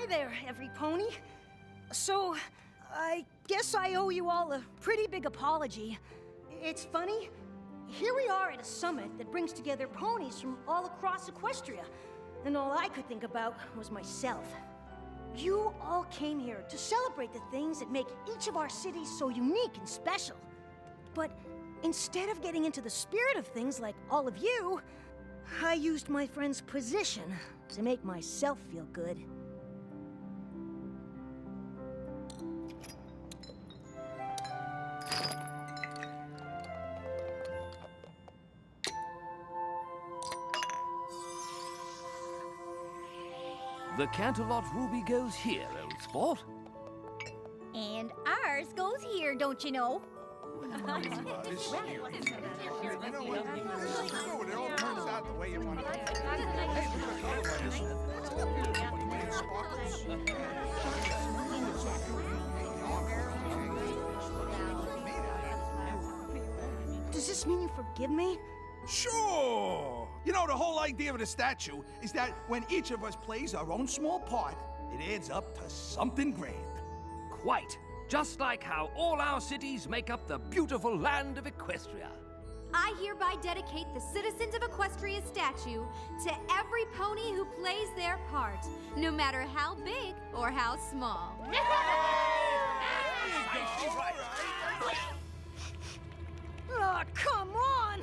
Hi there, every pony. So, I guess I owe you all a pretty big apology. It's funny, here we are at a summit that brings together ponies from all across Equestria, and all I could think about was myself. You all came here to celebrate the things that make each of our cities so unique and special. But instead of getting into the spirit of things like all of you, I used my friend's position to make myself feel good. The Canterlot Ruby goes here, old sport. And ours goes here, don't you know? You know what? This is good. It all turns out the way you want it. Hey, look at the color. It's got beautiful green sparkles. Does this mean you forgive me? Sure! You know, the whole idea of the statue is that when each of us plays our own small part, it adds up to something grand. Quite. Just like how all our cities make up the beautiful land of Equestria. I hereby dedicate the Citizens of Equestria statue to every pony who plays their part, no matter how big or how small. Oh, come on!